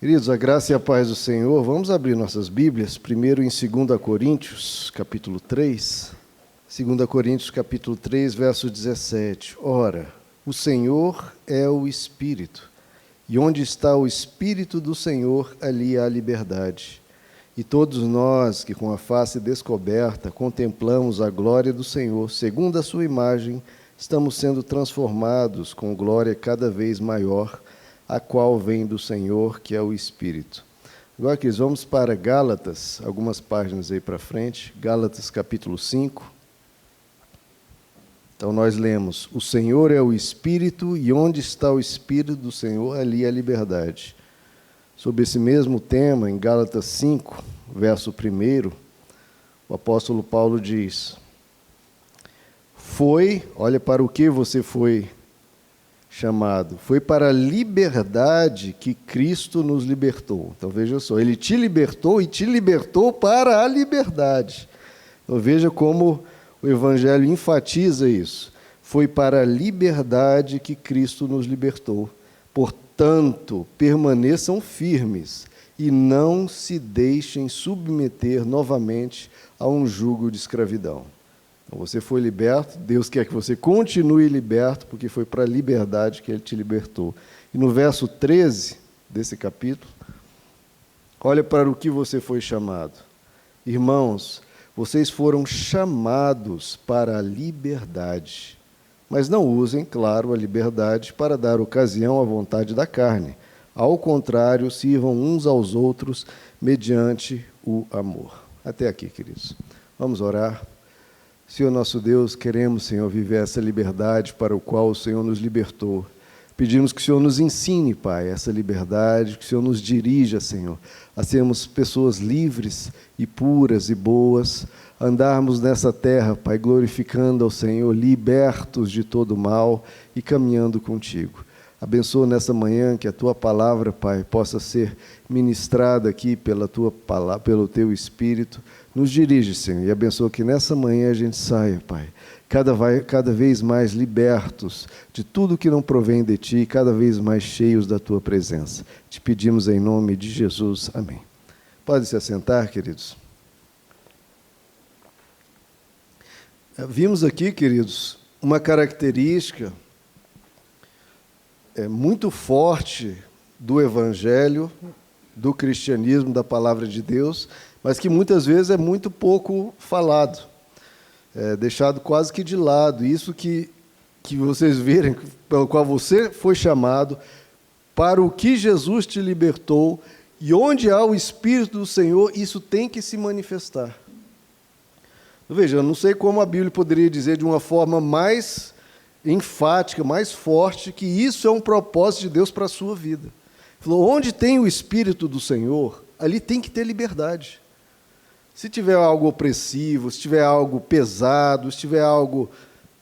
Queridos, a graça e a paz do Senhor, vamos abrir nossas Bíblias, primeiro em 2 Coríntios, capítulo 3. 2 Coríntios, capítulo 3, verso 17. Ora, o Senhor é o Espírito, e onde está o Espírito do Senhor, ali há liberdade. E todos nós que com a face descoberta contemplamos a glória do Senhor, segundo a sua imagem, estamos sendo transformados com glória cada vez maior, a qual vem do Senhor, que é o Espírito. Agora, queridos, vamos para Gálatas, algumas páginas aí para frente, Gálatas capítulo 5. Então nós lemos, o Senhor é o Espírito, e onde está o Espírito do Senhor, ali a liberdade. Sobre esse mesmo tema, em Gálatas 5, verso 1, o apóstolo Paulo diz, olha para o que você foi chamado, foi para a liberdade que Cristo nos libertou. Então veja só, Ele te libertou e te libertou para a liberdade. Então veja como o Evangelho enfatiza isso. Foi para a liberdade que Cristo nos libertou. Portanto, permaneçam firmes e não se deixem submeter novamente a um jugo de escravidão. Você foi liberto, Deus quer que você continue liberto, porque foi para a liberdade que Ele te libertou. E no verso 13 desse capítulo, olha para o que você foi chamado. Irmãos, vocês foram chamados para a liberdade, mas não usem, claro, a liberdade para dar ocasião à vontade da carne. Ao contrário, sirvam uns aos outros mediante o amor. Até aqui, queridos. Vamos orar. Senhor nosso Deus, queremos, Senhor, viver essa liberdade para o qual o Senhor nos libertou. Pedimos que o Senhor nos ensine, Pai, essa liberdade, que o Senhor nos dirija, Senhor, a sermos pessoas livres e puras e boas, andarmos nessa terra, Pai, glorificando ao Senhor, libertos de todo mal e caminhando contigo. Abençoa nessa manhã que a Tua palavra, Pai, possa ser ministrada aqui pela Tua palavra, pelo Teu Espírito. Nos dirige, Senhor, e abençoa que nessa manhã a gente saia, Pai, cada vez mais libertos de tudo que não provém de Ti, cada vez mais cheios da Tua presença. Te pedimos em nome de Jesus. Amém. Pode se assentar, queridos. Vimos aqui, queridos, uma característica muito forte do Evangelho, do cristianismo, da palavra de Deus, mas que muitas vezes é muito pouco falado, deixado quase que de lado. Isso que vocês verem, pelo qual você foi chamado, para o que Jesus te libertou, e onde há o Espírito do Senhor, isso tem que se manifestar. Veja, eu não sei como a Bíblia poderia dizer de uma forma mais enfática, mais forte, que isso é um propósito de Deus para a sua vida. Ele falou, onde tem o Espírito do Senhor, ali tem que ter liberdade. Se tiver algo opressivo, se tiver algo pesado, se tiver algo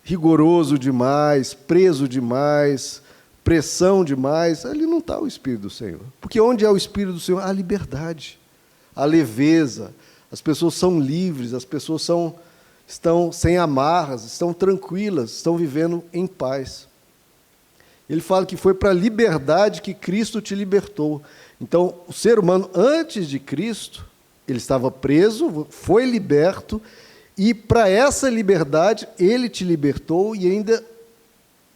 rigoroso demais, preso demais, pressão demais, ali não está o Espírito do Senhor. Porque onde é o Espírito do Senhor, há liberdade, há leveza, as pessoas são livres, as pessoas estão sem amarras, estão tranquilas, estão vivendo em paz. Ele fala que foi para a liberdade que Cristo te libertou. Então, o ser humano, antes de Cristo, ele estava preso, foi liberto, e para essa liberdade, Ele te libertou e ainda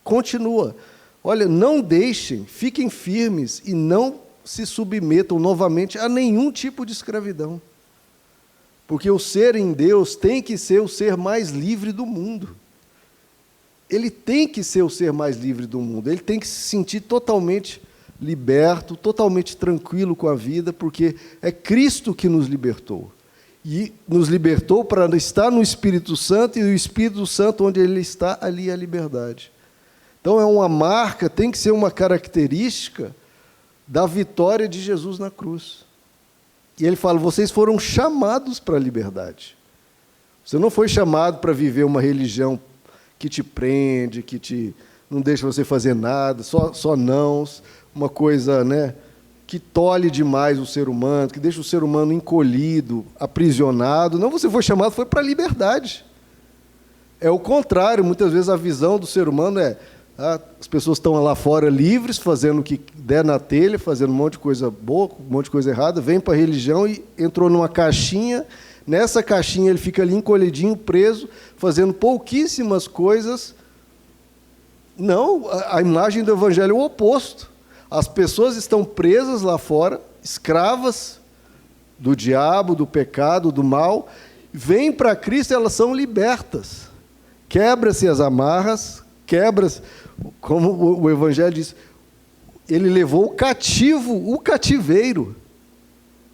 continua. Olha, não deixem, fiquem firmes e não se submetam novamente a nenhum tipo de escravidão. Porque o ser em Deus tem que ser o ser mais livre do mundo. Ele tem que ser o ser mais livre do mundo. Ele tem que se sentir totalmente liberto, totalmente tranquilo com a vida, porque é Cristo que nos libertou. E nos libertou para estar no Espírito Santo, e o Espírito Santo, onde Ele está, ali é a liberdade. Então é uma marca, tem que ser uma característica da vitória de Jesus na cruz. E ele fala, vocês foram chamados para a liberdade. Você não foi chamado para viver uma religião que te prende, que não deixa você fazer nada, só nãos, uma coisa, que tolhe demais o ser humano, que deixa o ser humano encolhido, aprisionado. Não, você foi chamado, foi para a liberdade. É o contrário, muitas vezes a visão do ser humano é, As pessoas estão lá fora livres, fazendo o que der na telha, fazendo um monte de coisa boa, um monte de coisa errada, vem para a religião e entrou numa caixinha. Nessa caixinha ele fica ali encolhidinho, preso, fazendo pouquíssimas coisas. Não, a imagem do Evangelho é o oposto. As pessoas estão presas lá fora, escravas do diabo, do pecado, do mal. Vêm para Cristo e elas são libertas. Quebra-se as amarras, quebra-se, como o Evangelho diz, ele levou o cativeiro.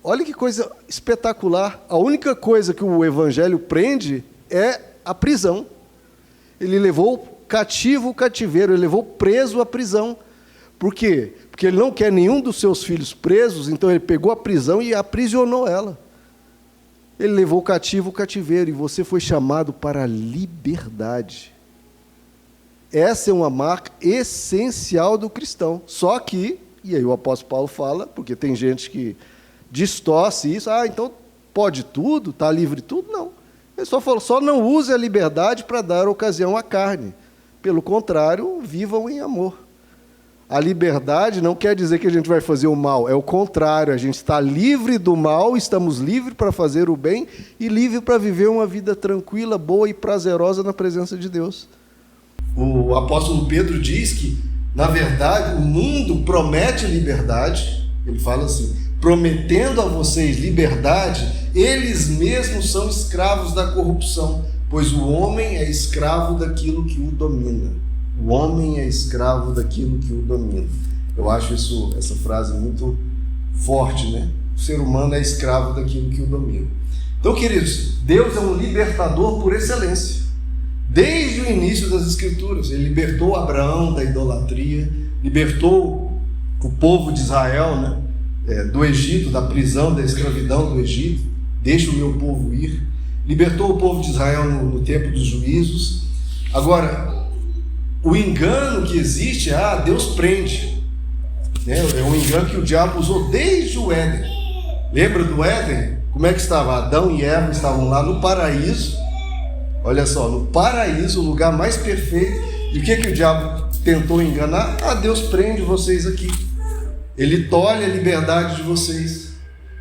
Olha que coisa espetacular. A única coisa que o Evangelho prende é a prisão. Ele levou cativo o cativeiro, ele levou preso a prisão. Por quê? Porque ele não quer nenhum dos seus filhos presos, então ele pegou a prisão e aprisionou ela. Ele levou cativo o cativeiro, e você foi chamado para a liberdade. Essa é uma marca essencial do cristão. Só que, e aí o apóstolo Paulo fala, porque tem gente que distorce isso, então pode tudo, está livre tudo? Não. Ele só falou, só não use a liberdade para dar ocasião à carne. Pelo contrário, vivam em amor. A liberdade não quer dizer que a gente vai fazer o mal, é o contrário, a gente está livre do mal, estamos livres para fazer o bem e livre para viver uma vida tranquila, boa e prazerosa na presença de Deus. O apóstolo Pedro diz que, na verdade, o mundo promete liberdade, ele fala assim, prometendo a vocês liberdade, eles mesmos são escravos da corrupção, pois o homem é escravo daquilo que o domina. O homem é escravo daquilo que o domina. Eu acho essa frase muito forte, né? O ser humano é escravo daquilo que o domina. Então, queridos, Deus é um libertador por excelência. Desde o início das Escrituras, Ele libertou Abraão da idolatria, libertou o povo de Israel, né? Do Egito, da prisão, da escravidão do Egito. Deixa o meu povo ir. Libertou o povo de Israel no tempo dos juízos. Agora, o engano que existe é, Deus prende. É um engano que o diabo usou desde o Éden. Lembra do Éden? Como é que estava? Adão e Eva estavam lá no paraíso. Olha só, no paraíso, o lugar mais perfeito. E o que o diabo tentou enganar? Deus prende vocês aqui. Ele tolhe a liberdade de vocês.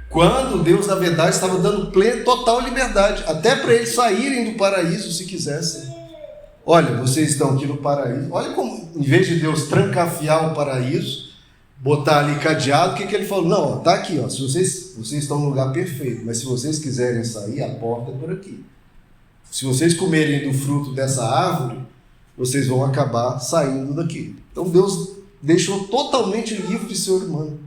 Quando Deus, na verdade, estava dando total liberdade. Até para eles saírem do paraíso, se quisessem. Olha, vocês estão aqui no paraíso. Olha como, em vez de Deus trancafiar o paraíso, botar ali cadeado, o que ele falou? Não, está aqui, se vocês estão no lugar perfeito, mas se vocês quiserem sair, a porta é por aqui. Se vocês comerem do fruto dessa árvore, vocês vão acabar saindo daqui. Então Deus deixou totalmente livre de ser humano.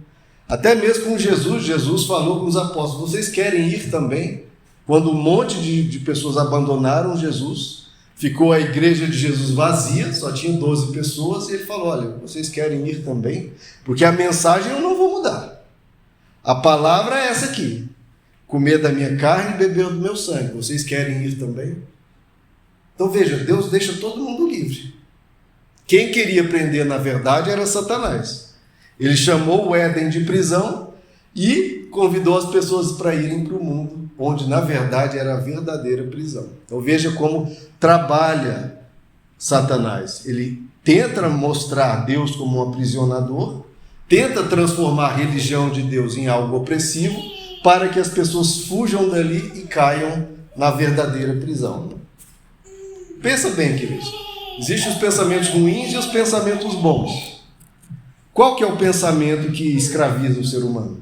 Até mesmo com Jesus falou com os apóstolos, vocês querem ir também? Quando um monte de pessoas abandonaram Jesus, ficou a igreja de Jesus vazia, só tinha 12 pessoas, e ele falou, olha, vocês querem ir também? Porque a mensagem eu não vou mudar. A palavra é essa aqui, comer da minha carne e beber do meu sangue. Vocês querem ir também? Então veja, Deus deixa todo mundo livre. Quem queria prender, na verdade, era Satanás. Ele chamou o Éden de prisão e convidou as pessoas para irem para o mundo, onde, na verdade, era a verdadeira prisão. Então veja como trabalha Satanás. Ele tenta mostrar Deus como um aprisionador, tenta transformar a religião de Deus em algo opressivo, para que as pessoas fujam dali e caiam na verdadeira prisão. Pensa bem, queridos. Existem os pensamentos ruins e os pensamentos bons. Qual que é o pensamento que escraviza o ser humano?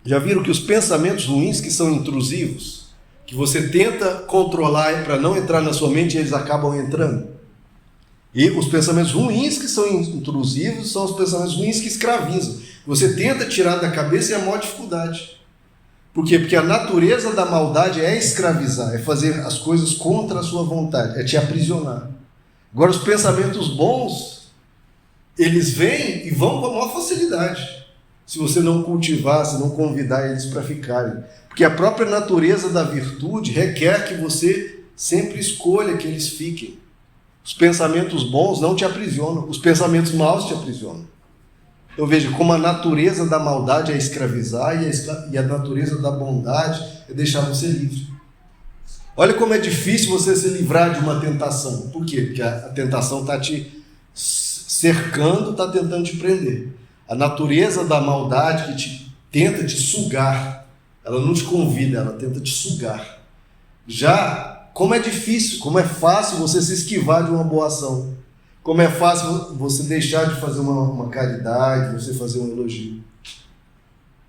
Já viram que os pensamentos ruins, que são intrusivos, que você tenta controlar para não entrar na sua mente, eles acabam entrando? E os pensamentos ruins que são intrusivos são os pensamentos ruins que escravizam. Você tenta tirar da cabeça e é a maior dificuldade. Por quê? Porque a natureza da maldade é escravizar, é fazer as coisas contra a sua vontade, é te aprisionar. Agora, os pensamentos bons, eles vêm e vão com a maior facilidade, se você não cultivar, se não convidar eles para ficarem. Porque a própria natureza da virtude requer que você sempre escolha que eles fiquem. Os pensamentos bons não te aprisionam, os pensamentos maus te aprisionam. Então veja como a natureza da maldade é escravizar e a natureza da bondade é deixar você livre. Olha como é difícil você se livrar de uma tentação. Por quê? Porque a tentação está te cercando, está tentando te prender. A natureza da maldade que tenta te sugar, ela não te convida, ela tenta te sugar. Já, como é difícil, como é fácil você se esquivar de uma boa ação. Como é fácil você deixar de fazer uma caridade, você fazer um elogio.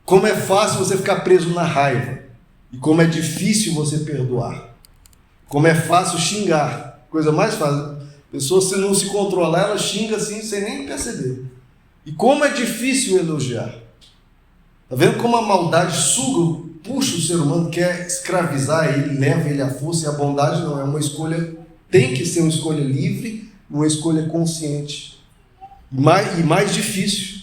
Como é fácil você ficar preso na raiva. E como é difícil você perdoar. Como é fácil xingar. Coisa mais fácil. A pessoa, se não se controlar, ela xinga assim sem nem perceber. E como é difícil elogiar. Está vendo como a maldade suga, puxa o ser humano, quer escravizar ele, leva ele à força, e a bondade não, é uma escolha, tem que ser uma escolha livre, uma escolha consciente. E mais difícil.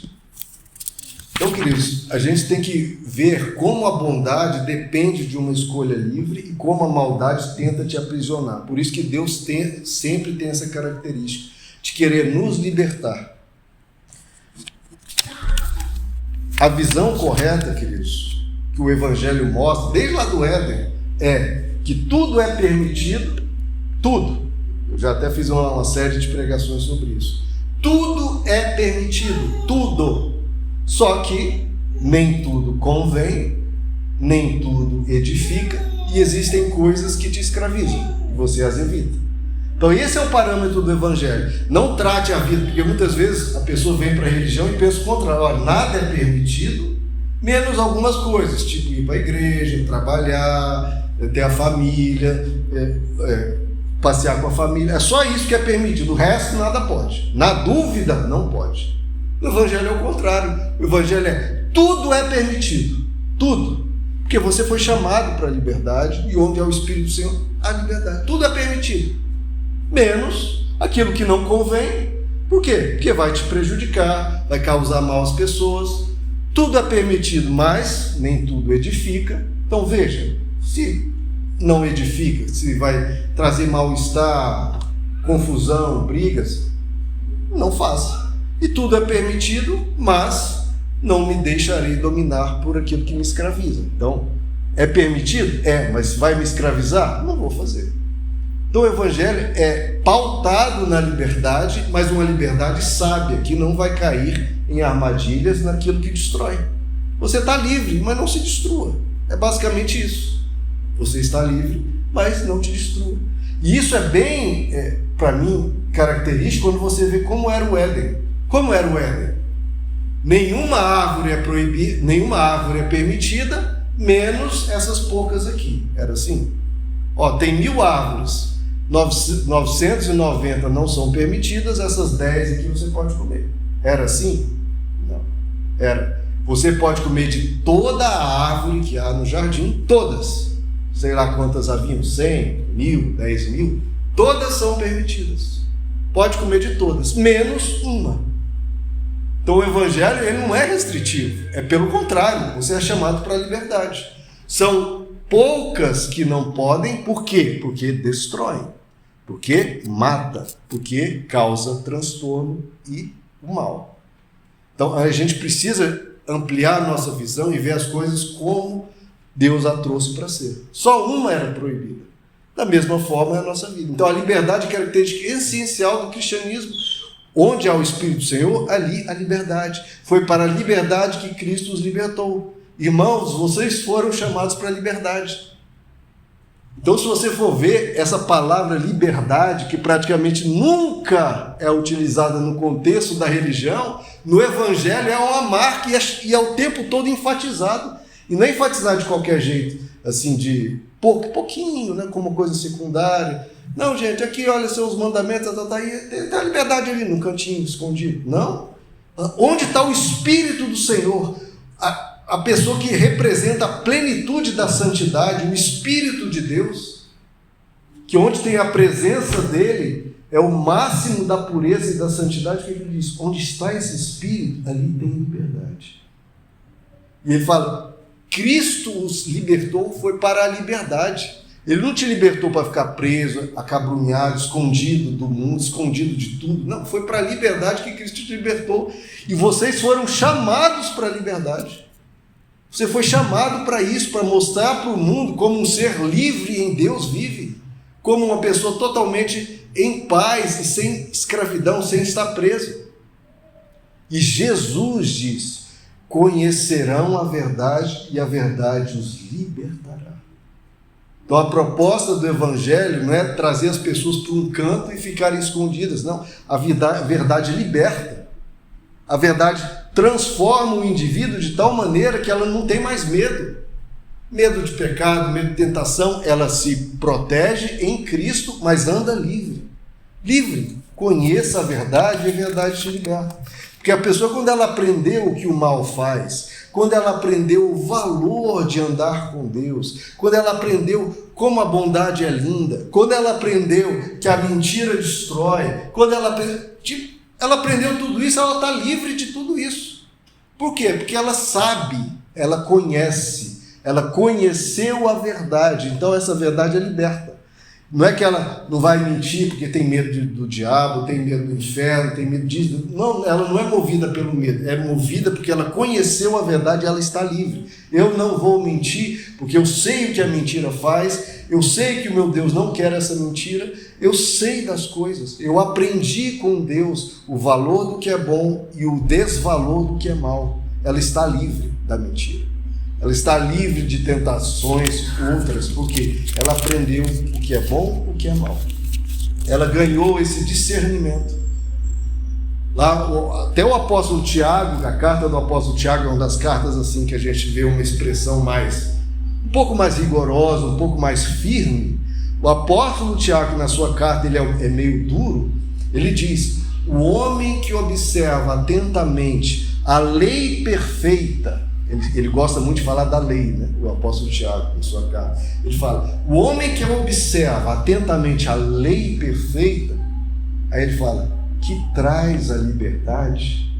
Então, queridos, a gente tem que ver como a bondade depende de uma escolha livre e como a maldade tenta te aprisionar. Por isso que Deus sempre tem essa característica de querer nos libertar. A visão correta, queridos, que o Evangelho mostra, desde lá do Éden, é que tudo é permitido, tudo. Eu já até fiz uma série de pregações sobre isso. Tudo é permitido, tudo. Só que nem tudo convém, nem tudo edifica, e existem coisas que te escravizam, e você as evita. Então esse é o parâmetro do Evangelho. Não trate a vida, porque muitas vezes a pessoa vem para a religião e pensa o contrário. Olha, nada é permitido, menos algumas coisas, tipo ir para a igreja, trabalhar, ter a família, passear com a família. É só isso que é permitido, o resto nada pode. Na dúvida, não pode. O Evangelho é o contrário. O Evangelho é tudo é permitido, tudo. Porque você foi chamado para a liberdade, e onde é o Espírito do Senhor, a liberdade. Tudo é permitido, menos aquilo que não convém. Por quê? Porque vai te prejudicar, vai causar mal às pessoas. Tudo é permitido, mas nem tudo edifica. Então veja, se não edifica, se vai trazer mal-estar, confusão, brigas, não faça. E tudo é permitido, mas não me deixarei dominar por aquilo que me escraviza. Então, é permitido? É, mas vai me escravizar? Não vou fazer. Então o Evangelho é pautado na liberdade, mas uma liberdade sábia, que não vai cair em armadilhas naquilo que destrói. Você está livre, mas não se destrua. É basicamente isso. Você está livre, mas não te destrua. E isso é bem, para mim, característico quando você vê como era o Éden. Como era o Éden? Nenhuma árvore é proibida, nenhuma árvore é permitida, menos essas poucas aqui. Era assim. Tem 1000 árvores, 990 não são permitidas, essas 10 aqui você pode comer. Era assim? Não. Era. Você pode comer de toda a árvore que há no jardim, todas. Sei lá quantas haviam, 100, 1000, 10.000. Todas são permitidas. Pode comer de todas, menos uma. Então o Evangelho ele não é restritivo, é pelo contrário, você é chamado para a liberdade. São poucas que não podem, por quê? Porque destroem, porque mata, porque causa transtorno e o mal. Então a gente precisa ampliar a nossa visão e ver as coisas como Deus a trouxe para ser. Só uma era proibida. Da mesma forma é a nossa vida. Então a liberdade é característica essencial do cristianismo. Onde há o Espírito do Senhor, ali a liberdade. Foi para a liberdade que Cristo os libertou. Irmãos, vocês foram chamados para a liberdade. Então, se você for ver essa palavra liberdade, que praticamente nunca é utilizada no contexto da religião, no Evangelho é uma marca e é o tempo todo enfatizado. E não é enfatizado de qualquer jeito, assim, de pouquinho, né, como coisa secundária. Não, gente, aqui, olha, seus mandamentos, tem a liberdade ali no cantinho, escondido. Não. Onde está o Espírito do Senhor? A pessoa que representa a plenitude da santidade, o Espírito de Deus, que onde tem a presença dele, é o máximo da pureza e da santidade, que ele diz, onde está esse Espírito, ali tem liberdade. E ele fala, Cristo os libertou, foi para a liberdade. Ele não te libertou para ficar preso, acabrunhado, escondido do mundo, escondido de tudo. Não, foi para a liberdade que Cristo te libertou. E vocês foram chamados para a liberdade. Você foi chamado para isso, para mostrar para o mundo como um ser livre em Deus vive, como uma pessoa totalmente em paz e sem escravidão, sem estar preso. E Jesus diz: conhecerão a verdade e a verdade os libertará. Então a proposta do Evangelho não é trazer as pessoas para um canto e ficarem escondidas, não. A verdade liberta. A verdade transforma o indivíduo de tal maneira que ela não tem mais medo. Medo de pecado, medo de tentação, ela se protege em Cristo, mas anda livre. Livre. Conheça a verdade e a verdade te liberta. Porque a pessoa, quando ela aprendeu o que o mal faz, quando ela aprendeu o valor de andar com Deus, quando ela aprendeu como a bondade é linda, quando ela aprendeu que a mentira destrói, quando ela aprendeu tudo isso, ela está livre de tudo isso. Por quê? Porque ela sabe, ela conhece, ela conheceu a verdade, então essa verdade é liberta. Não é que ela não vai mentir porque tem medo do diabo, tem medo do inferno, tem medo disso. Não, ela não é movida pelo medo, é movida porque ela conheceu a verdade e ela está livre. Eu não vou mentir porque eu sei o que a mentira faz, eu sei que o meu Deus não quer essa mentira, eu sei das coisas, eu aprendi com Deus o valor do que é bom e o desvalor do que é mal. Ela está livre da mentira. Ela está livre de tentações outras, porque ela aprendeu o que é bom e o que é mal. Ela ganhou esse discernimento. Lá, até o apóstolo Tiago, a carta do apóstolo Tiago é uma das cartas assim que a gente vê uma expressão um pouco mais rigorosa, um pouco mais firme. O apóstolo Tiago, na sua carta, ele é meio duro. Ele diz: o homem que observa atentamente a lei perfeita. Ele gosta muito de falar da lei, né? O apóstolo Tiago, em sua carta. Ele fala: o homem que observa atentamente a lei perfeita, aí ele fala, que traz a liberdade.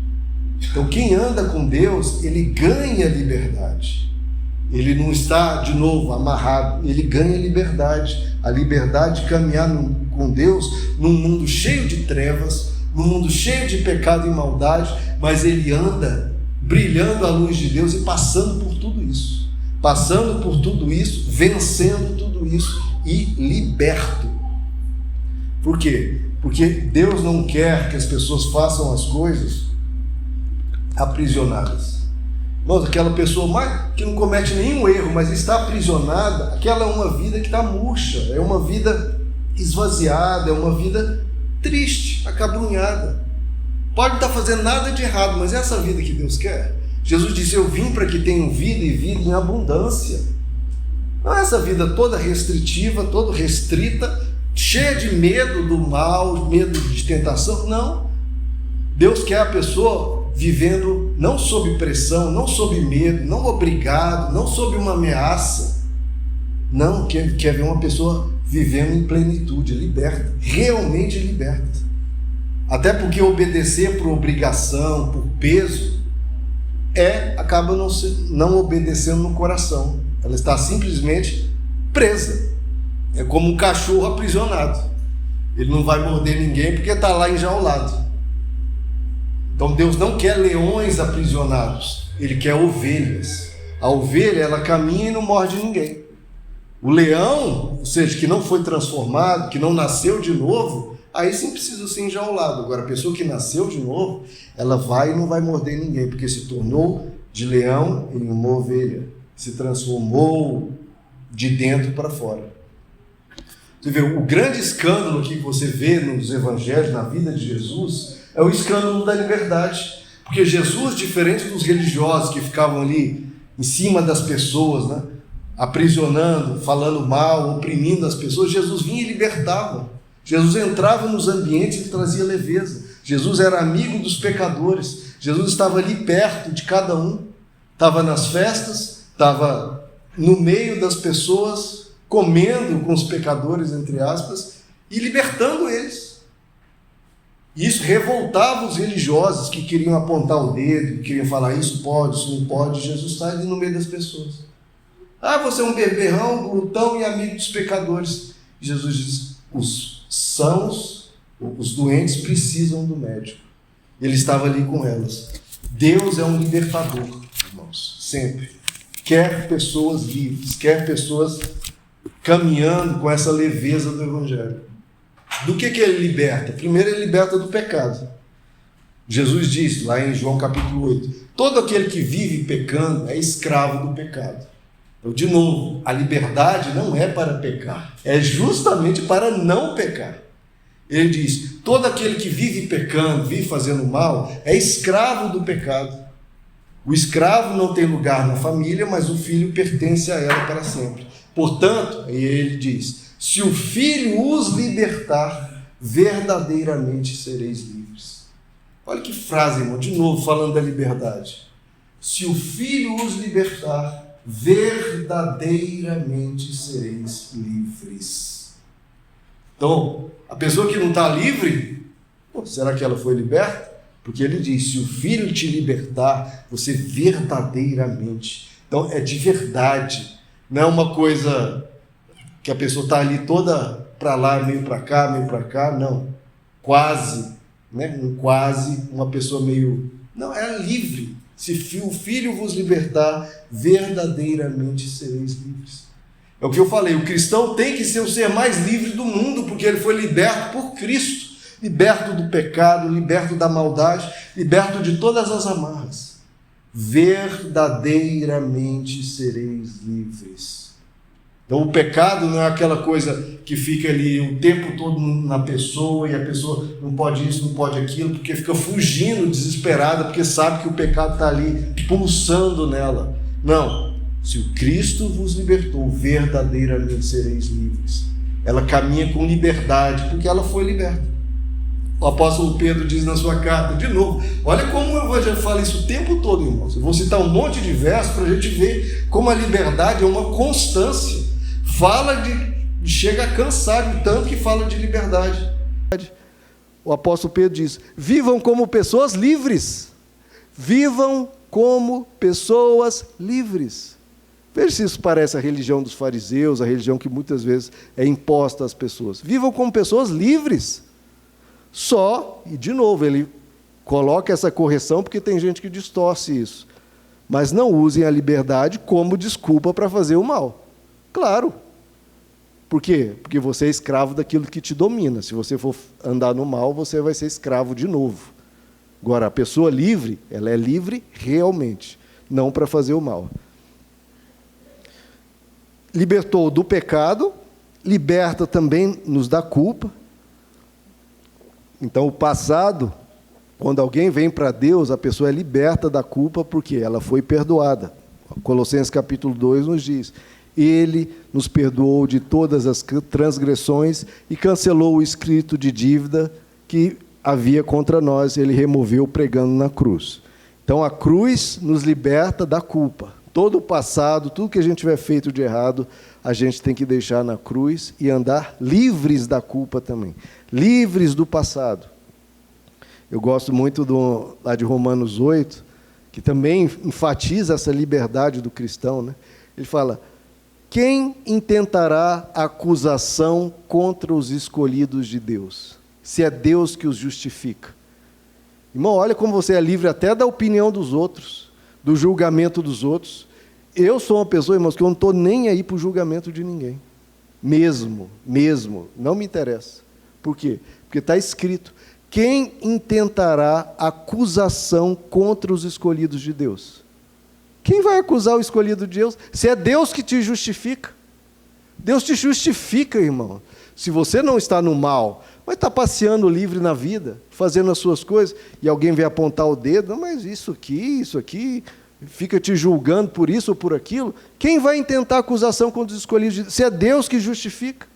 Então quem anda com Deus, ele ganha liberdade. Ele não está, de novo, amarrado, ele ganha liberdade. A liberdade de caminhar com Deus num mundo cheio de trevas, num mundo cheio de pecado e maldade, mas ele anda brilhando a luz de Deus e passando por tudo isso. Passando por tudo isso, vencendo tudo isso e liberto. Por quê? Porque Deus não quer que as pessoas façam as coisas aprisionadas. Irmãos, aquela pessoa que não comete nenhum erro, mas está aprisionada, aquela é uma vida que está murcha, é uma vida esvaziada, é uma vida triste, acabrunhada. Pode não estar fazendo nada de errado, mas é essa vida que Deus quer. Jesus disse: eu vim para que tenham vida e vida em abundância. Não é essa vida toda restritiva, toda restrita, cheia de medo do mal, medo de tentação. Não. Deus quer a pessoa vivendo não sob pressão, não sob medo, não obrigado, não sob uma ameaça. Não, quer ver uma pessoa vivendo em plenitude, liberta, realmente liberta. Até porque obedecer por obrigação, por peso, acaba não obedecendo no coração. Ela está simplesmente presa. É como um cachorro aprisionado. Ele não vai morder ninguém porque está lá enjaulado. Então Deus não quer leões aprisionados, Ele quer ovelhas. A ovelha, ela caminha e não morde ninguém. O leão, ou seja, que não foi transformado, que não nasceu de novo, aí sim precisa ser enjaulado. Agora, a pessoa que nasceu de novo, ela vai e não vai morder ninguém, porque se tornou de leão em uma ovelha, se transformou de dentro para fora. Você vê, o grande escândalo que você vê nos evangelhos, na vida de Jesus, é o escândalo da liberdade. Porque Jesus, diferente dos religiosos que ficavam ali em cima das pessoas, né, aprisionando, falando mal, oprimindo as pessoas, Jesus vinha e libertava. Jesus entrava nos ambientes e trazia leveza. Jesus era amigo dos pecadores. Jesus estava ali perto de cada um. Estava nas festas, estava no meio das pessoas, comendo com os pecadores, entre aspas, e libertando eles. Isso revoltava os religiosos que queriam apontar o dedo, que queriam falar isso pode, isso não pode. Jesus está ali no meio das pessoas. Você é um beberrão, glutão e amigo dos pecadores. Jesus diz: os doentes precisam do médico. Ele estava ali com elas. Deus é um libertador, irmãos, sempre. quer pessoas livres, quer pessoas caminhando com essa leveza do Evangelho. Do que ele liberta? Primeiro, ele liberta do pecado. Jesus disse lá em João capítulo 8, todo aquele que vive pecando é escravo do pecado. Então, de novo, a liberdade não é para pecar, é justamente para não pecar. Ele diz, todo aquele que vive pecando, vive fazendo mal, é escravo do pecado. O escravo não tem lugar na família, mas o filho pertence a ela para sempre. Portanto, ele diz, se o filho os libertar, verdadeiramente sereis livres. Olha que frase, irmão, de novo falando da liberdade. Se o filho os libertar, verdadeiramente sereis livres. Então, a pessoa que não está livre, será que ela foi liberta? Porque ele diz, se o filho te libertar, você verdadeiramente. Então, é de verdade. Não é uma coisa que a pessoa está ali toda para lá, meio para cá, não. Quase, né? Quase, uma pessoa meio... Não, é livre. Se o Filho vos libertar, verdadeiramente sereis livres. É o que eu falei, o cristão tem que ser o ser mais livre do mundo, porque ele foi liberto por Cristo. Liberto do pecado, liberto da maldade, liberto de todas as amarras. Verdadeiramente sereis livres. Então o pecado não é aquela coisa que fica ali o tempo todo na pessoa e a pessoa não pode isso, não pode aquilo, porque fica fugindo, desesperada, porque sabe que o pecado está ali pulsando nela. Não, se o Cristo vos libertou, verdadeiramente sereis livres. Ela caminha com liberdade, porque ela foi liberta. O apóstolo Pedro diz na sua carta, de novo, olha como o Evangelho fala isso o tempo todo, irmãos. Eu vou citar um monte de versos para a gente ver como a liberdade é uma constância. Chega a cansar de tanto que fala de liberdade. O apóstolo Pedro diz, vivam como pessoas livres. Vivam como pessoas livres. Veja se isso parece a religião dos fariseus, a religião que muitas vezes é imposta às pessoas. Vivam como pessoas livres. Só, e de novo, ele coloca essa correção porque tem gente que distorce isso. Mas não usem a liberdade como desculpa para fazer o mal. Claro. Por quê? Porque você é escravo daquilo que te domina. Se você for andar no mal, você vai ser escravo de novo. Agora, a pessoa livre, ela é livre realmente, não para fazer o mal. Libertou do pecado, liberta também nos da culpa. Então, o passado, quando alguém vem para Deus, a pessoa é liberta da culpa porque ela foi perdoada. Colossenses capítulo 2 nos diz, Ele nos perdoou de todas as transgressões e cancelou o escrito de dívida que havia contra nós, Ele removeu pregando na cruz. Então, a cruz nos liberta da culpa. Todo o passado, tudo que a gente tiver feito de errado, a gente tem que deixar na cruz e andar livres da culpa também. Livres do passado. Eu gosto muito lá de Romanos 8, que também enfatiza essa liberdade do cristão, né? Ele fala, quem intentará acusação contra os escolhidos de Deus? Se é Deus que os justifica. Irmão, olha como você é livre até da opinião dos outros, do julgamento dos outros. Eu sou uma pessoa, irmãos, que eu não estou nem aí para o julgamento de ninguém. Mesmo, não me interessa. Por quê? Porque está escrito, quem intentará acusação contra os escolhidos de Deus? Quem vai acusar o escolhido de Deus? Se é Deus que te justifica. Deus te justifica, irmão. Se você não está no mal, mas está passeando livre na vida, fazendo as suas coisas, e alguém vem apontar o dedo, não, mas isso aqui, fica te julgando por isso ou por aquilo, quem vai intentar acusação contra os escolhidos de Deus? Se é Deus que justifica.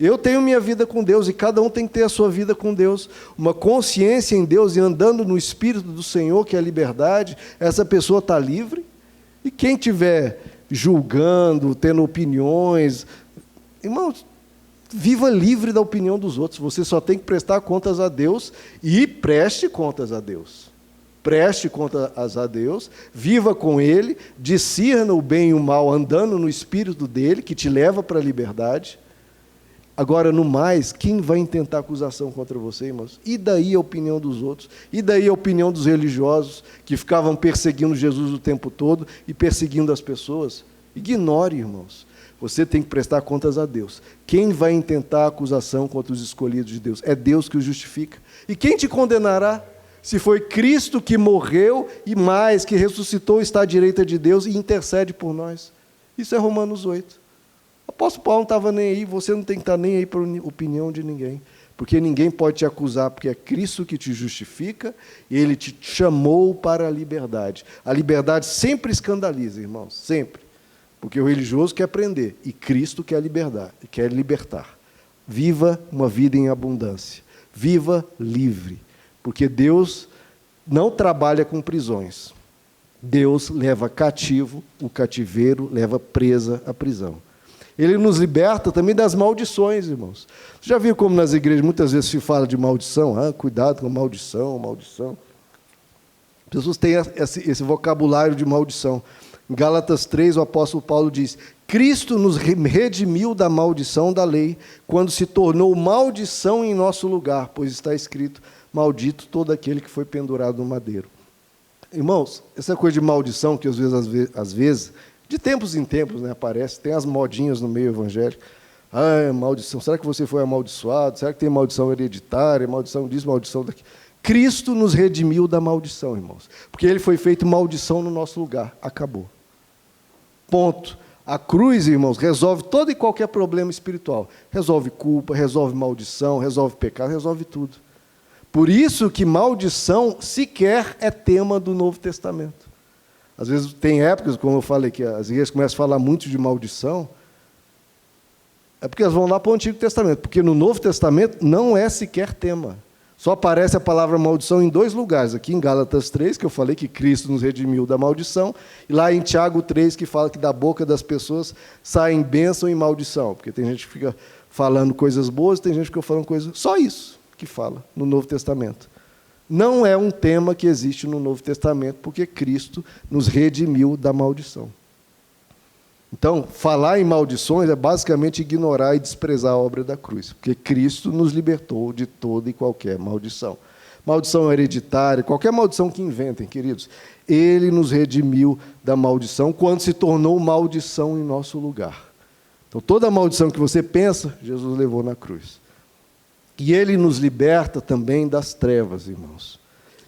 Eu tenho minha vida com Deus e cada um tem que ter a sua vida com Deus. Uma consciência em Deus e andando no Espírito do Senhor, que é a liberdade, essa pessoa está livre. E quem estiver julgando, tendo opiniões, irmãos, viva livre da opinião dos outros. Você só tem que prestar contas a Deus e preste contas a Deus. Preste contas a Deus, viva com Ele, discirna o bem e o mal andando no Espírito dEle, que te leva para a liberdade. Agora, no mais, quem vai intentar acusação contra você, irmãos? E daí a opinião dos outros? E daí a opinião dos religiosos que ficavam perseguindo Jesus o tempo todo e perseguindo as pessoas? Ignore, irmãos. Você tem que prestar contas a Deus. Quem vai intentar acusação contra os escolhidos de Deus? É Deus que os justifica. E quem te condenará? Se foi Cristo que morreu e mais, que ressuscitou, está à direita de Deus e intercede por nós. Isso é Romanos 8. O apóstolo Paulo não estava nem aí, você não tem que estar nem aí para a opinião de ninguém, porque ninguém pode te acusar, porque é Cristo que te justifica e Ele te chamou para a liberdade. A liberdade sempre escandaliza, irmãos, sempre, porque o religioso quer prender e Cristo quer libertar. Viva uma vida em abundância, viva livre, porque Deus não trabalha com prisões. Deus leva cativo, o cativeiro leva presa à prisão. Ele nos liberta também das maldições, irmãos. Você já viu como nas igrejas muitas vezes se fala de maldição? Cuidado com maldição, maldição. As pessoas têm esse vocabulário de maldição. Em Gálatas 3, o apóstolo Paulo diz: Cristo nos redimiu da maldição da lei, quando se tornou maldição em nosso lugar, pois está escrito: maldito todo aquele que foi pendurado no madeiro. Irmãos, essa coisa de maldição que às vezes de tempos em tempos, né, aparece, tem as modinhas no meio evangélico. Maldição, será que você foi amaldiçoado? Será que tem maldição hereditária, maldição disso, maldição daquilo? Cristo nos redimiu da maldição, irmãos, porque Ele foi feito maldição no nosso lugar. Acabou. Ponto. A cruz, irmãos, resolve todo e qualquer problema espiritual. Resolve culpa, resolve maldição, resolve pecado, resolve tudo. Por isso que maldição sequer é tema do Novo Testamento. Às vezes tem épocas, como eu falei, que as igrejas começam a falar muito de maldição, é porque elas vão lá para o Antigo Testamento, porque no Novo Testamento não é sequer tema. Só aparece a palavra maldição em 2 lugares, aqui em Gálatas 3, que eu falei que Cristo nos redimiu da maldição, e lá em Tiago 3, que fala que da boca das pessoas saem bênção e maldição, porque tem gente que fica falando coisas boas, tem gente que fica falando coisas... Só isso que fala no Novo Testamento. Não é um tema que existe no Novo Testamento, porque Cristo nos redimiu da maldição. Então, falar em maldições é basicamente ignorar e desprezar a obra da cruz, porque Cristo nos libertou de toda e qualquer maldição. Maldição hereditária, qualquer maldição que inventem, queridos. Ele nos redimiu da maldição quando se tornou maldição em nosso lugar. Então, toda maldição que você pensa, Jesus levou na cruz. E Ele nos liberta também das trevas, irmãos.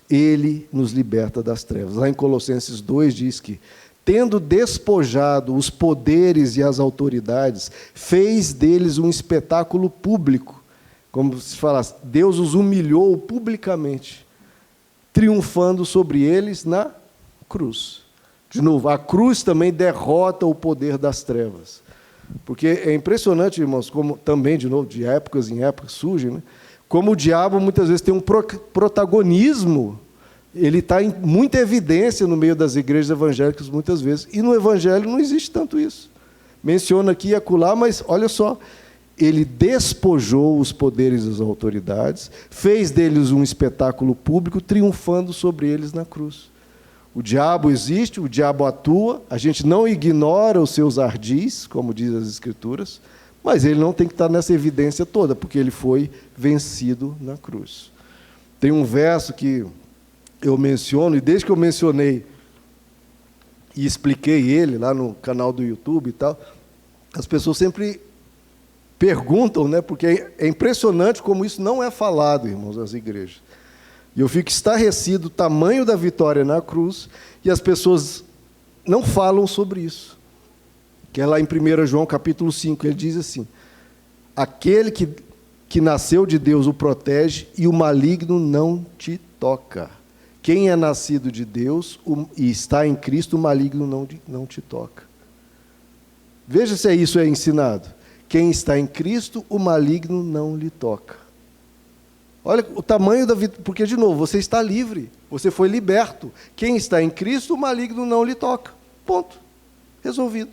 Ele nos liberta das trevas. Lá em Colossenses 2 diz que, tendo despojado os poderes e as autoridades, fez deles um espetáculo público. Como se falasse, Deus os humilhou publicamente, triunfando sobre eles na cruz. De novo, a cruz também derrota o poder das trevas. Porque é impressionante, irmãos, como também, de novo, de épocas em épocas surge, né? Como o diabo muitas vezes tem um protagonismo, ele está em muita evidência no meio das igrejas evangélicas muitas vezes, e no evangelho não existe tanto isso. Menciona aqui e acolá, mas olha só, ele despojou os poderes e as autoridades, fez deles um espetáculo público, triunfando sobre eles na cruz. O diabo existe, o diabo atua, a gente não ignora os seus ardis, como diz as Escrituras, mas ele não tem que estar nessa evidência toda, porque ele foi vencido na cruz. Tem um verso que eu menciono, e desde que eu mencionei e expliquei ele lá no canal do YouTube e tal, as pessoas sempre perguntam, né, porque é impressionante como isso não é falado, irmãos, nas igrejas. E eu fico estarrecido o tamanho da vitória na cruz, e as pessoas não falam sobre isso. Que é lá em 1 João capítulo 5, ele diz assim: aquele que nasceu de Deus o protege, e o maligno não te toca. Quem é nascido de Deus e está em Cristo, o maligno não te toca. Veja se isso é ensinado. Quem está em Cristo, o maligno não lhe toca. Olha o tamanho da vitória, porque, de novo, você está livre, você foi liberto. Quem está em Cristo, o maligno não lhe toca. Ponto. Resolvido.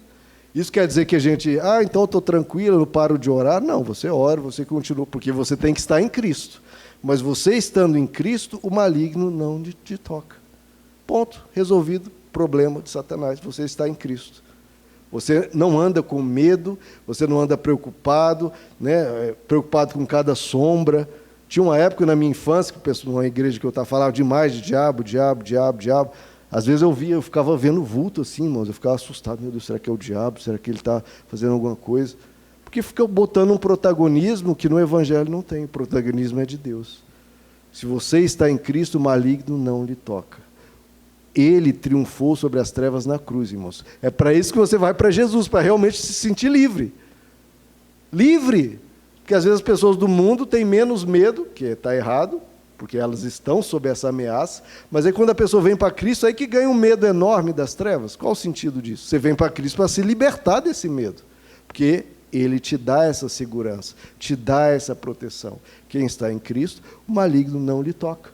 Isso quer dizer que a gente, então eu estou tranquilo, eu não paro de orar? Não, você ora, você continua, porque você tem que estar em Cristo. Mas você estando em Cristo, o maligno não te toca. Ponto. Resolvido. Problema de Satanás. Você está em Cristo. Você não anda com medo, você não anda preocupado, né? Preocupado com cada sombra. Tinha uma época na minha infância, que uma igreja que eu estava falando demais de diabo, diabo, diabo, diabo. Às vezes eu ficava vendo vulto assim, irmãos, eu ficava assustado. Meu Deus, será que é o diabo? Será que ele está fazendo alguma coisa? Porque fica botando um protagonismo que no Evangelho não tem. O protagonismo é de Deus. Se você está em Cristo, o maligno não lhe toca. Ele triunfou sobre as trevas na cruz, irmãos. É para isso que você vai para Jesus, para realmente se sentir livre. Livre! Porque às vezes as pessoas do mundo têm menos medo, que está errado, porque elas estão sob essa ameaça, mas aí quando a pessoa vem para Cristo, aí que ganha um medo enorme das trevas. Qual o sentido disso? Você vem para Cristo para se libertar desse medo, porque Ele te dá essa segurança, te dá essa proteção. Quem está em Cristo, o maligno não lhe toca.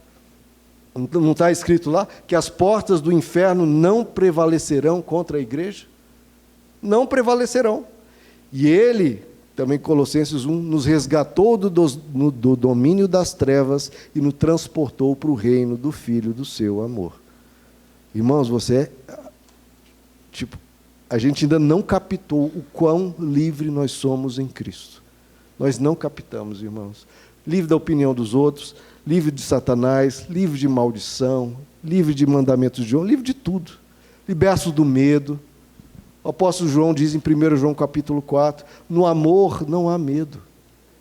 Não está escrito lá que as portas do inferno não prevalecerão contra a igreja? Não prevalecerão. E Ele, também Colossenses 1, nos resgatou do domínio das trevas e nos transportou para o reino do Filho do seu amor. Irmãos, a gente ainda não captou o quão livre nós somos em Cristo. Nós não captamos, irmãos. Livre da opinião dos outros, livre de Satanás, livre de maldição, livre de mandamentos de honra, livre de tudo. Libertos do medo. O apóstolo João diz em 1 João capítulo 4, no amor não há medo.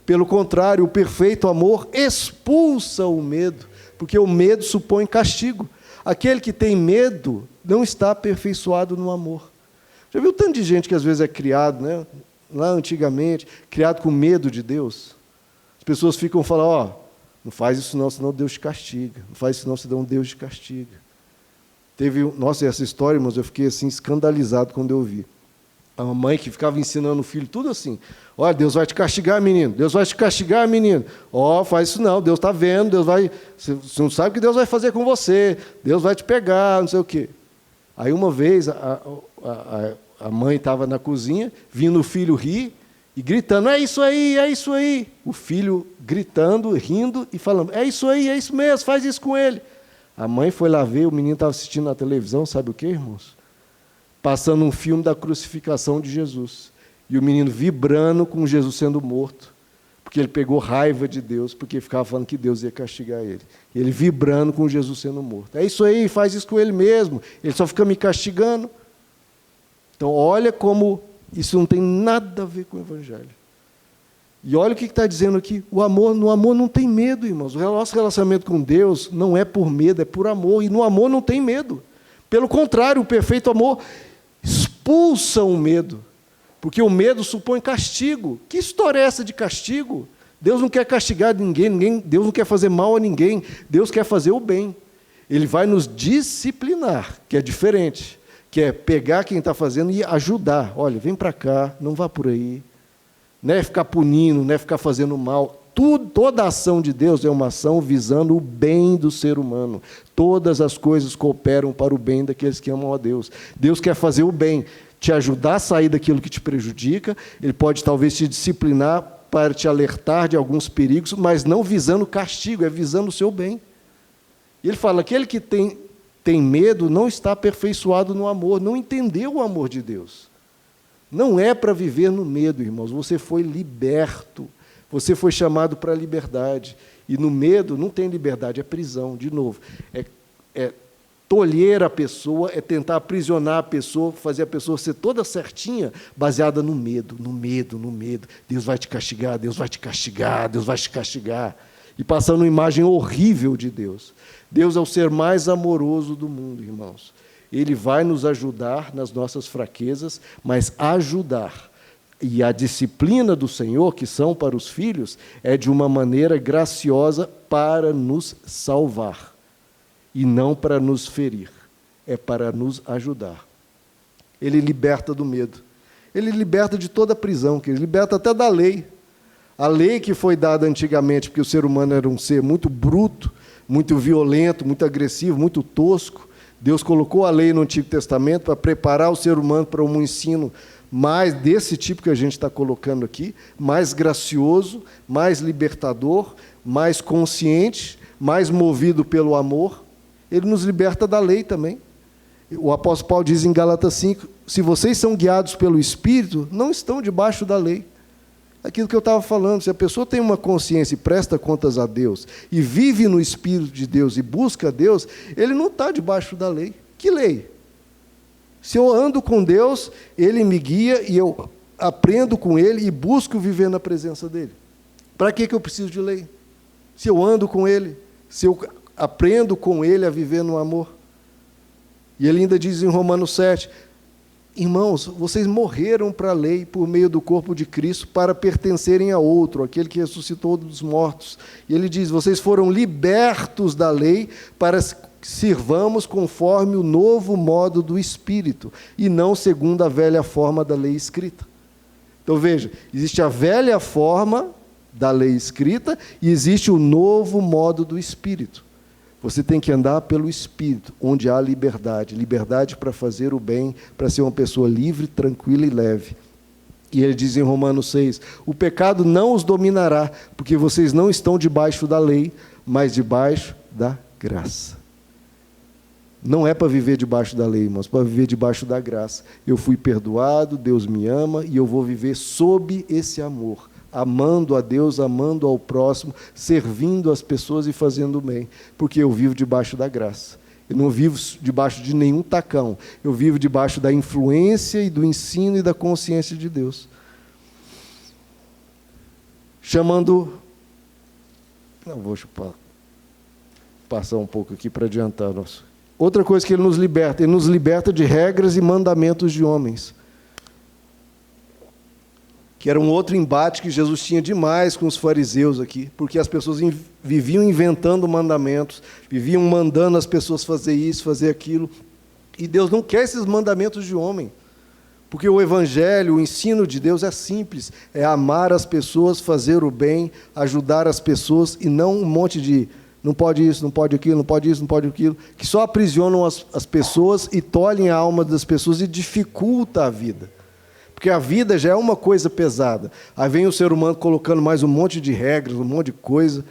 Pelo contrário, o perfeito amor expulsa o medo, porque o medo supõe castigo. Aquele que tem medo não está aperfeiçoado no amor. Já viu tanto de gente que às vezes é criado, né? Lá antigamente, criado com medo de Deus? As pessoas ficam falando, não faz isso não, senão Deus te castiga. Não faz isso não, senão Deus te castiga. Nossa, essa história, irmãos, eu fiquei assim escandalizado quando eu vi. Uma mãe que ficava ensinando o filho tudo assim. Olha, Deus vai te castigar, menino. Deus vai te castigar, menino. Faz isso não, Deus está vendo, Deus vai... Você não sabe o que Deus vai fazer com você. Deus vai te pegar, não sei o quê. Aí uma vez a mãe estava na cozinha, vindo o filho rir e gritando, é isso aí, é isso aí. O filho gritando, rindo e falando, é isso aí, é isso mesmo, faz isso com ele. A mãe foi lá ver, o menino estava assistindo na televisão, sabe o quê, irmãos? Passando um filme da crucificação de Jesus. E o menino vibrando com Jesus sendo morto, porque ele pegou raiva de Deus, porque ficava falando que Deus ia castigar ele. E ele vibrando com Jesus sendo morto. É isso aí, faz isso com ele mesmo. Ele só fica me castigando. Então, olha como isso não tem nada a ver com o Evangelho. E olha o que está dizendo aqui. No amor não tem medo, irmãos. O nosso relacionamento com Deus não é por medo, é por amor. E no amor não tem medo. Pelo contrário, o perfeito amor expulsa o medo. Porque o medo supõe castigo. Que história é essa de castigo? Deus não quer castigar ninguém, Deus não quer fazer mal a ninguém. Deus quer fazer o bem. Ele vai nos disciplinar, que é diferente. Que é pegar quem está fazendo e ajudar. Olha, vem para cá, não vá por aí. Não é ficar punindo, não é ficar fazendo mal. Toda a ação de Deus é uma ação visando o bem do ser humano. Todas as coisas cooperam para o bem daqueles que amam a Deus. Deus quer fazer o bem, te ajudar a sair daquilo que te prejudica. Ele pode talvez te disciplinar para te alertar de alguns perigos, mas não visando castigo, é visando o seu bem. E ele fala, aquele que tem medo não está aperfeiçoado no amor, não entendeu o amor de Deus. Não é para viver no medo, irmãos. Você foi liberto. Você foi chamado para a liberdade. E no medo não tem liberdade, é prisão. De novo, é tolher a pessoa, é tentar aprisionar a pessoa, fazer a pessoa ser toda certinha, baseada no medo, no medo, no medo. Deus vai te castigar, Deus vai te castigar, Deus vai te castigar. E passando uma imagem horrível de Deus. Deus é o ser mais amoroso do mundo, irmãos. Ele vai nos ajudar nas nossas fraquezas, mas ajudar. E a disciplina do Senhor, que são para os filhos, é de uma maneira graciosa para nos salvar. E não para nos ferir. É para nos ajudar. Ele liberta do medo. Ele liberta de toda a prisão, ele liberta até da lei. A lei que foi dada antigamente, porque o ser humano era um ser muito bruto, muito violento, muito agressivo, muito tosco. Deus colocou a lei no Antigo Testamento para preparar o ser humano para um ensino mais desse tipo que a gente está colocando aqui, mais gracioso, mais libertador, mais consciente, mais movido pelo amor. Ele nos liberta da lei também. O apóstolo Paulo diz em Gálatas 5, se vocês são guiados pelo Espírito, não estão debaixo da lei. Aquilo que eu estava falando, se a pessoa tem uma consciência e presta contas a Deus, e vive no Espírito de Deus e busca Deus, ele não está debaixo da lei. Que lei? Se eu ando com Deus, Ele me guia e eu aprendo com Ele e busco viver na presença dEle. Para que eu preciso de lei? Se eu ando com Ele, se eu aprendo com Ele a viver no amor. E ele ainda diz em Romanos 7, irmãos, vocês morreram para a lei por meio do corpo de Cristo para pertencerem a outro, aquele que ressuscitou dos mortos. E ele diz, vocês foram libertos da lei para que sirvamos conforme o novo modo do Espírito, e não segundo a velha forma da lei escrita. Então veja, existe a velha forma da lei escrita e existe o novo modo do Espírito. Você tem que andar pelo Espírito, onde há liberdade. Liberdade para fazer o bem, para ser uma pessoa livre, tranquila e leve. E ele diz em Romanos 6, o pecado não os dominará, porque vocês não estão debaixo da lei, mas debaixo da graça. Não é para viver debaixo da lei, irmãos, para viver debaixo da graça. Eu fui perdoado, Deus me ama, e eu vou viver sob esse amor. Amando a Deus, amando ao próximo, servindo as pessoas e fazendo o bem, porque eu vivo debaixo da graça. Eu não vivo debaixo de nenhum tacão, eu vivo debaixo da influência e do ensino e da consciência de Deus. Não vou passar um pouco aqui para adiantar. Outra coisa que ele nos liberta de regras e mandamentos de homens. Que era um outro embate que Jesus tinha demais com os fariseus aqui, porque as pessoas viviam inventando mandamentos, viviam mandando as pessoas fazer isso, fazer aquilo, e Deus não quer esses mandamentos de homem, porque o Evangelho, o ensino de Deus é simples, é amar as pessoas, fazer o bem, ajudar as pessoas, e não um monte de não pode isso, não pode aquilo, não pode isso, não pode aquilo, que só aprisionam as pessoas e tolhem a alma das pessoas e dificulta a vida. Porque a vida já é uma coisa pesada. Aí vem o ser humano colocando mais um monte de regras, um monte de coisa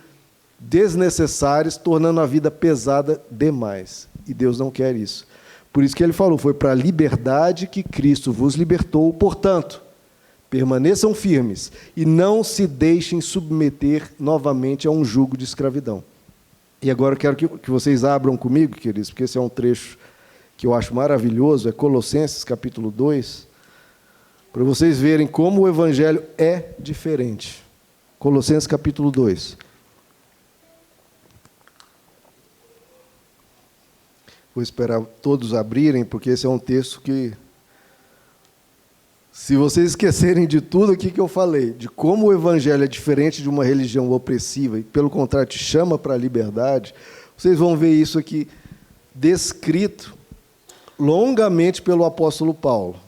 desnecessárias, tornando a vida pesada demais. E Deus não quer isso. Por isso que ele falou, foi para a liberdade que Cristo vos libertou. Portanto, permaneçam firmes e não se deixem submeter novamente a um jugo de escravidão. E agora eu quero que vocês abram comigo, queridos, porque esse é um trecho que eu acho maravilhoso, é Colossenses capítulo 2, para vocês verem como o Evangelho é diferente. Colossenses capítulo 2. Vou esperar todos abrirem, porque esse é um texto que, se vocês esquecerem de tudo aqui que eu falei, de como o Evangelho é diferente de uma religião opressiva, e pelo contrário te chama para a liberdade, vocês vão ver isso aqui descrito longamente pelo apóstolo Paulo.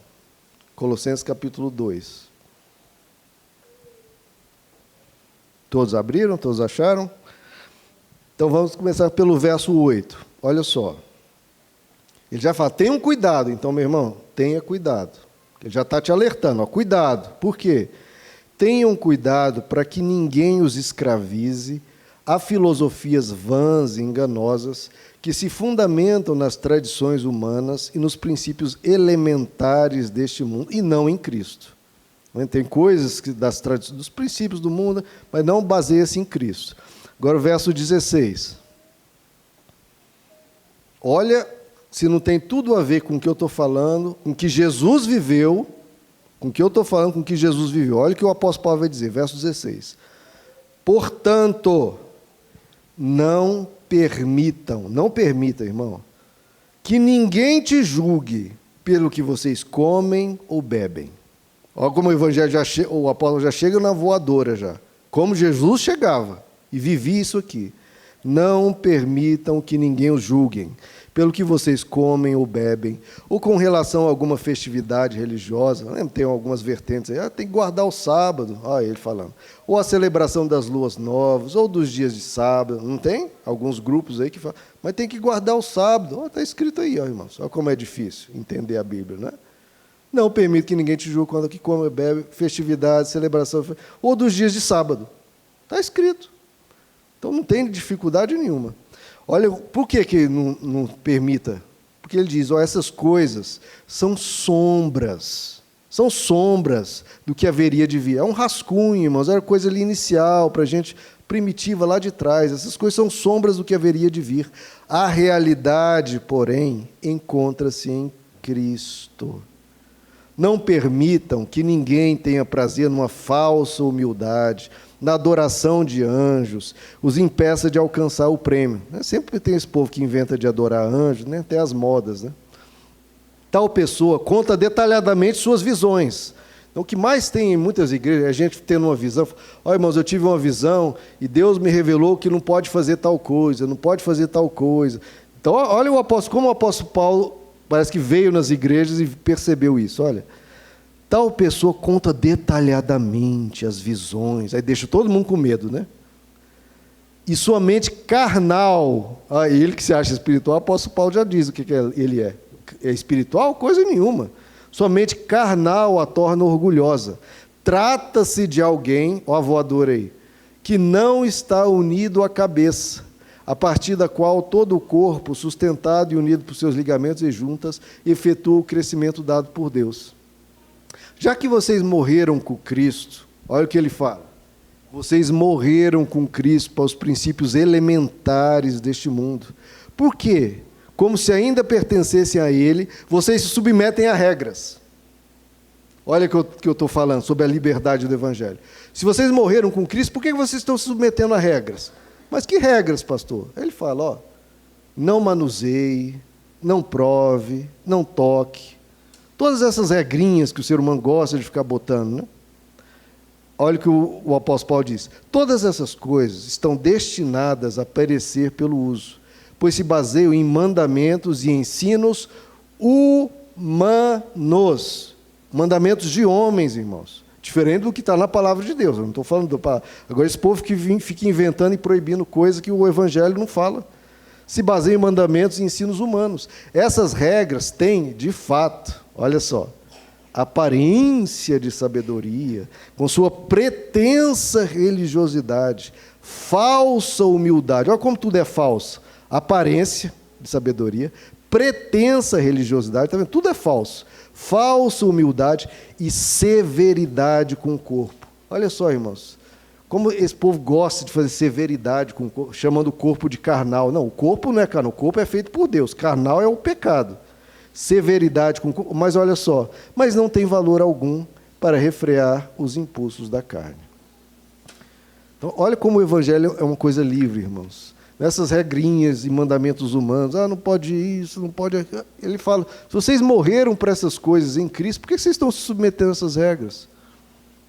Colossenses capítulo 2. Todos abriram? Todos acharam? Então vamos começar pelo verso 8. Olha só. Ele já fala, tenham cuidado. Então, meu irmão, tenha cuidado. Ele já está te alertando. Ó, cuidado. Por quê? Tenham cuidado para que ninguém os escravize a filosofias vãs e enganosas que se fundamentam nas tradições humanas e nos princípios elementares deste mundo, e não em Cristo. Tem coisas dos princípios do mundo, mas não baseia-se em Cristo. Agora o verso 16. Olha, se não tem tudo a ver com o que eu estou falando, com o que Jesus viveu, com o que eu estou falando, com o que Jesus viveu. Olha o que o apóstolo Paulo vai dizer, verso 16. Portanto, não permita, irmão, que ninguém te julgue pelo que vocês comem ou bebem. Olha como o Evangelho o apóstolo já chega na voadora já. Como Jesus chegava e vivia isso aqui. Não permitam que ninguém os julguem pelo que vocês comem ou bebem, ou com relação a alguma festividade religiosa. Tem algumas vertentes aí, tem que guardar o sábado, olha ele falando, ou a celebração das luas novas, ou dos dias de sábado, não tem? Alguns grupos aí que falam, mas tem que guardar o sábado. Está escrito aí, ó, irmãos, olha como é difícil entender a Bíblia, né? Não permite que ninguém te julgue quando que come ou bebe, festividade, celebração, ou dos dias de sábado. Está escrito. Então não tem dificuldade nenhuma. Olha, por que não permita? Porque ele diz, essas coisas são sombras do que haveria de vir. É um rascunho, irmãos, era coisa ali inicial, para a gente, primitiva lá de trás. Essas coisas são sombras do que haveria de vir. A realidade, porém, encontra-se em Cristo. Não permitam que ninguém tenha prazer numa falsa humildade, na adoração de anjos, os impeça de alcançar o prêmio. Sempre tem esse povo que inventa de adorar anjos, né? Até as modas, né? Tal pessoa conta detalhadamente suas visões. Então, o que mais tem em muitas igrejas é a gente tendo uma visão. Olha, irmãos, eu tive uma visão e Deus me revelou que não pode fazer tal coisa, não pode fazer tal coisa. Então, olha como o apóstolo Paulo parece que veio nas igrejas e percebeu isso. Olha, tal pessoa conta detalhadamente as visões, aí deixa todo mundo com medo, né? E sua mente carnal, ele que se acha espiritual, o apóstolo Paulo já diz o que ele é. É espiritual? Coisa nenhuma. Sua mente carnal a torna orgulhosa. Trata-se de alguém, ó a voadora aí, que não está unido à cabeça, a partir da qual todo o corpo, sustentado e unido por seus ligamentos e juntas, efetua o crescimento dado por Deus. Já que vocês morreram com Cristo, olha o que ele fala. Vocês morreram com Cristo para os princípios elementares deste mundo. Por quê? Como se ainda pertencessem a Ele, vocês se submetem a regras. Olha o que eu estou falando sobre a liberdade do Evangelho. Se vocês morreram com Cristo, por que vocês estão se submetendo a regras? Mas que regras, pastor? Ele fala, não manuseie, não prove, não toque. Todas essas regrinhas que o ser humano gosta de ficar botando, né? Olha o que o apóstolo Paulo diz. Todas essas coisas estão destinadas a perecer pelo uso, pois se baseiam em mandamentos e ensinos humanos. Mandamentos de homens, irmãos. Diferente do que está na palavra de Deus. Eu não estou falando agora esse povo que fica inventando e proibindo coisas que o Evangelho não fala. Se baseia em mandamentos e ensinos humanos. Essas regras têm, de fato, olha só, aparência de sabedoria, com sua pretensa religiosidade, falsa humildade. Olha como tudo é falso. Aparência de sabedoria, pretensa religiosidade, tá vendo? Tudo é falso. Falsa humildade e severidade com o corpo. Olha só, irmãos, como esse povo gosta de fazer severidade com o corpo, chamando o corpo de carnal. Não, o corpo não é carnal, o corpo é feito por Deus. Carnal é o pecado. Severidade com o corpo, mas olha só, mas não tem valor algum para refrear os impulsos da carne. Então, olha como o Evangelho é uma coisa livre, irmãos. Nessas regrinhas e mandamentos humanos, não pode isso, não pode... Ele fala, se vocês morreram para essas coisas em Cristo, por que vocês estão se submetendo a essas regras?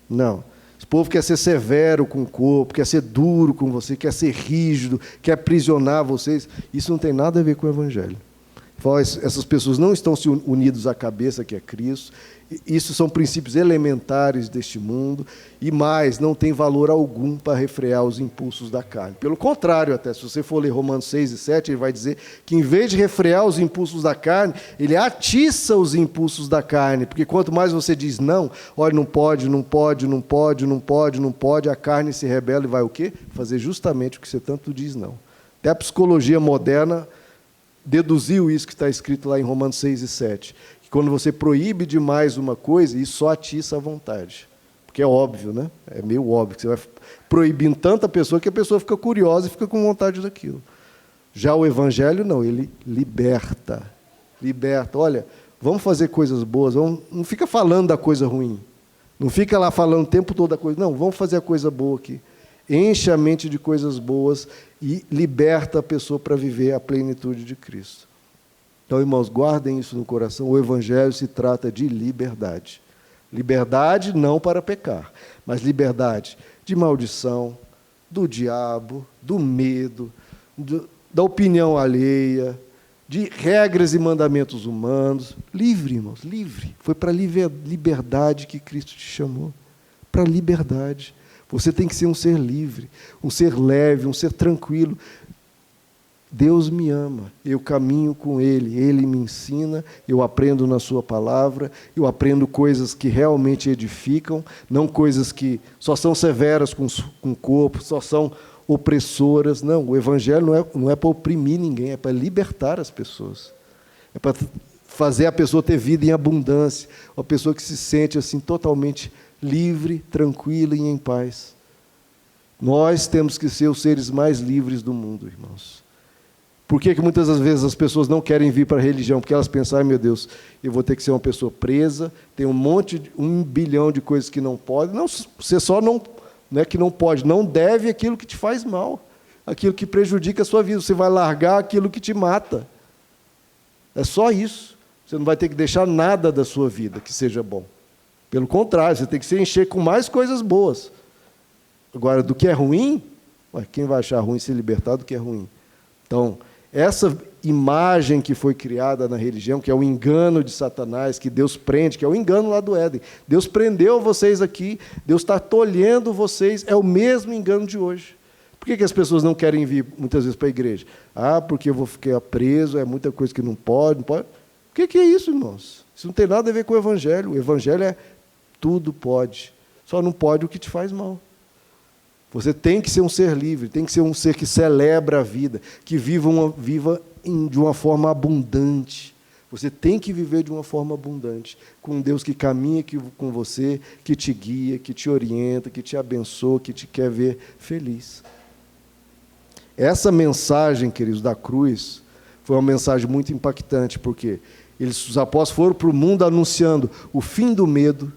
Não. Esse povo quer ser severo com o corpo, quer ser duro com você, quer ser rígido, quer aprisionar vocês. Isso não tem nada a ver com o Evangelho. Essas pessoas não estão se unidas à cabeça que é Cristo. Isso são princípios elementares deste mundo. E mais, não tem valor algum para refrear os impulsos da carne. Pelo contrário, até se você for ler Romanos 6 e 7, ele vai dizer que em vez de refrear os impulsos da carne, ele atiça os impulsos da carne. Porque quanto mais você diz não, olha, não pode, não pode, não pode, não pode, não pode, a carne se rebela e vai o quê? Fazer justamente o que você tanto diz não. Até a psicologia moderna deduziu isso que está escrito lá em Romanos 6 e 7, que quando você proíbe demais uma coisa, isso só atiça a vontade. Porque é óbvio, né? É meio óbvio que você vai proibindo tanta pessoa que a pessoa fica curiosa e fica com vontade daquilo. Já o Evangelho, não, ele liberta. Liberta. Olha, vamos fazer coisas boas, não fica falando da coisa ruim. Não fica lá falando o tempo todo da coisa. Não, vamos fazer a coisa boa aqui. Enche a mente de coisas boas e liberta a pessoa para viver a plenitude de Cristo. Então, irmãos, guardem isso no coração. O Evangelho se trata de liberdade. Liberdade não para pecar, mas liberdade de maldição, do diabo, do medo, da opinião alheia, de regras e mandamentos humanos. Livre, irmãos, livre. Foi para a liberdade que Cristo te chamou. Para a liberdade. Você tem que ser um ser livre, um ser leve, um ser tranquilo. Deus me ama, eu caminho com Ele, Ele me ensina, eu aprendo na Sua palavra, eu aprendo coisas que realmente edificam, não coisas que só são severas com o corpo, só são opressoras. Não, o Evangelho não é para oprimir ninguém, é para libertar as pessoas. é para fazer a pessoa ter vida em abundância, uma pessoa que se sente assim totalmente livre, tranquila e em paz. Nós temos que ser os seres mais livres do mundo, irmãos. Por que muitas das vezes as pessoas não querem vir para a religião? Porque elas pensam, ai meu Deus, eu vou ter que ser uma pessoa presa, tem um bilhão de coisas que não pode. Não, você só não é que não pode, não deve aquilo que te faz mal, aquilo que prejudica a sua vida. Você vai largar aquilo que te mata. É só isso. Você não vai ter que deixar nada da sua vida que seja bom. Pelo contrário, você tem que se encher com mais coisas boas. Agora, do que é ruim, quem vai achar ruim se libertar do que é ruim? Então, essa imagem que foi criada na religião, que é o engano de Satanás, que Deus prende, que é o engano lá do Éden. Deus prendeu vocês aqui, Deus está tolhendo vocês, é o mesmo engano de hoje. Por que as pessoas não querem vir muitas vezes para a igreja? Porque eu vou ficar preso, é muita coisa que não pode. O que é isso, irmãos? Isso não tem nada a ver com o Evangelho. O Evangelho é tudo pode, só não pode o que te faz mal. Você tem que ser um ser livre, tem que ser um ser que celebra a vida, que viva de uma forma abundante. Você tem que viver de uma forma abundante, com um Deus que caminha com você, que te guia, que te orienta, que te abençoa, que te quer ver feliz. Essa mensagem, queridos, da cruz, foi uma mensagem muito impactante, porque os apóstolos foram para o mundo anunciando o fim do medo,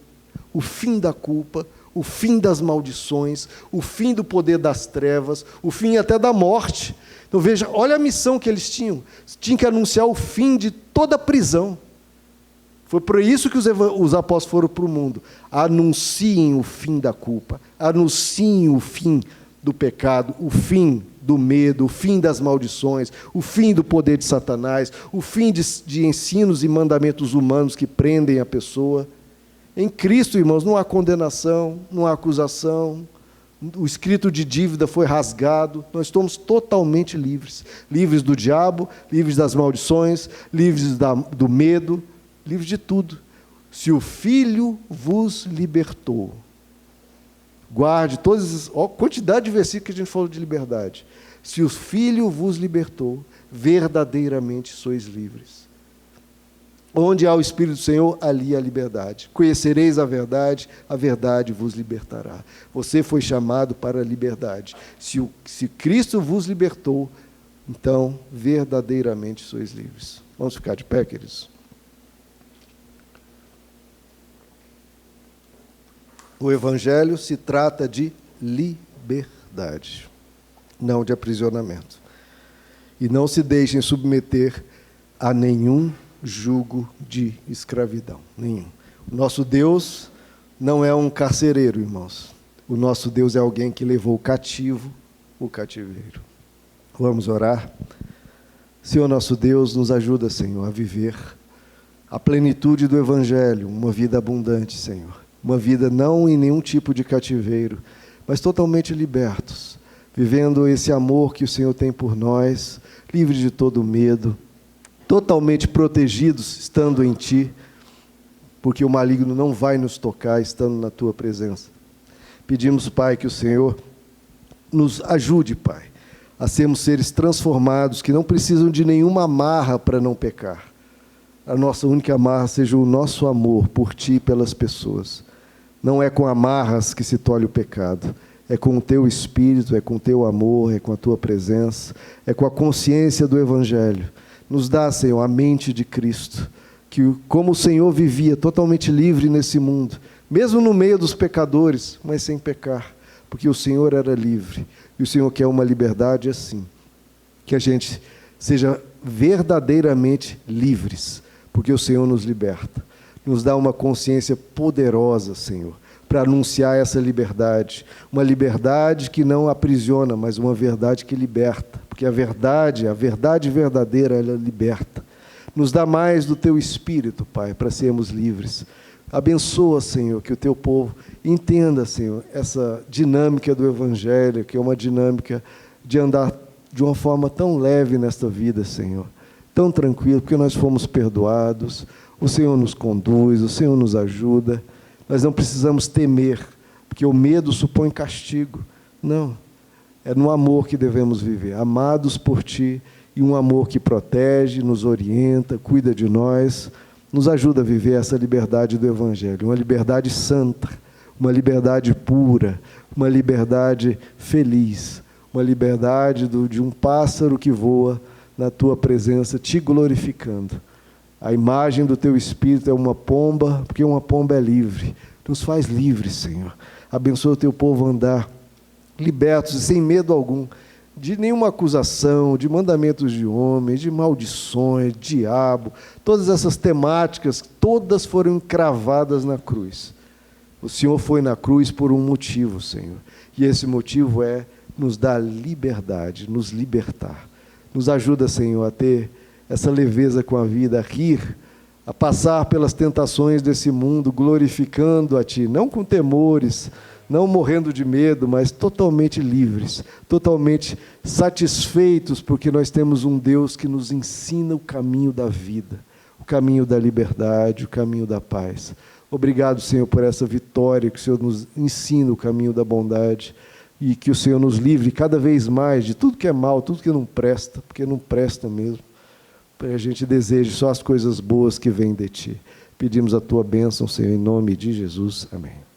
o fim da culpa, o fim das maldições, o fim do poder das trevas, o fim até da morte. Então veja, olha a missão que eles tinham. Tinham que anunciar o fim de toda a prisão. Foi por isso que os apóstolos foram para o mundo. Anunciem o fim da culpa, anunciem o fim do pecado, o fim do medo, o fim das maldições, o fim do poder de Satanás, o fim de ensinos e mandamentos humanos que prendem a pessoa. Em Cristo, irmãos, não há condenação, não há acusação, o escrito de dívida foi rasgado, nós estamos totalmente livres. Livres do diabo, livres das maldições, livres do medo, livres de tudo. Se o Filho vos libertou, guarde todas a quantidade de versículos que a gente falou de liberdade. Se o Filho vos libertou, verdadeiramente sois livres. Onde há o Espírito do Senhor, ali há liberdade. Conhecereis a verdade vos libertará. Você foi chamado para a liberdade. Se Cristo vos libertou, então verdadeiramente sois livres. Vamos ficar de pé, queridos? O Evangelho se trata de liberdade, não de aprisionamento. E não se deixem submeter a nenhum jugo de escravidão, nenhum. O nosso Deus não é um carcereiro, irmãos. O nosso Deus é alguém que levou cativo o cativeiro. Vamos orar? Senhor nosso Deus, nos ajuda, Senhor, a viver a plenitude do Evangelho, uma vida abundante, Senhor. Uma vida não em nenhum tipo de cativeiro, mas totalmente libertos, vivendo esse amor que o Senhor tem por nós, livre de todo medo, totalmente protegidos, estando em Ti, porque o maligno não vai nos tocar, estando na Tua presença. Pedimos, Pai, que o Senhor nos ajude, Pai, a sermos seres transformados, que não precisam de nenhuma amarra para não pecar. A nossa única amarra seja o nosso amor por Ti e pelas pessoas. Não é com amarras que se tolhe o pecado, é com o Teu Espírito, é com o Teu amor, é com a Tua presença, é com a consciência do Evangelho. Nos dá, Senhor, a mente de Cristo, que como o Senhor vivia totalmente livre nesse mundo, mesmo no meio dos pecadores, mas sem pecar, porque o Senhor era livre, e o Senhor quer uma liberdade assim, que a gente seja verdadeiramente livres, porque o Senhor nos liberta, nos dá uma consciência poderosa, Senhor, para anunciar essa liberdade, uma liberdade que não aprisiona, mas uma verdade que liberta, porque a verdade verdadeira, ela liberta. Nos dá mais do Teu Espírito, Pai, para sermos livres. Abençoa, Senhor, que o Teu povo entenda, Senhor, essa dinâmica do Evangelho, que é uma dinâmica de andar de uma forma tão leve nesta vida, Senhor, tão tranquilo, porque nós fomos perdoados, o Senhor nos conduz, o Senhor nos ajuda. Nós não precisamos temer, porque o medo supõe castigo. Não, é no amor que devemos viver, amados por Ti e um amor que protege, nos orienta, cuida de nós, nos ajuda a viver essa liberdade do Evangelho, uma liberdade santa, uma liberdade pura, uma liberdade feliz, uma liberdade de um pássaro que voa na tua presença, te glorificando. A imagem do teu Espírito é uma pomba, porque uma pomba é livre. Nos faz livres, Senhor. Abençoa o teu povo a andar libertos e sem medo algum, de nenhuma acusação, de mandamentos de homens, de maldições, diabo. Todas essas temáticas, todas foram encravadas na cruz. O Senhor foi na cruz por um motivo, Senhor. E esse motivo é nos dar liberdade, nos libertar. Nos ajuda, Senhor, a ter essa leveza com a vida, a rir, a passar pelas tentações desse mundo, glorificando a Ti, não com temores, não morrendo de medo, mas totalmente livres, totalmente satisfeitos, porque nós temos um Deus que nos ensina o caminho da vida, o caminho da liberdade, o caminho da paz. Obrigado, Senhor, por essa vitória, que o Senhor nos ensina o caminho da bondade e que o Senhor nos livre cada vez mais de tudo que é mal, tudo que não presta, porque não presta mesmo. A gente deseja só as coisas boas que vêm de Ti. Pedimos a Tua bênção, Senhor, em nome de Jesus. Amém.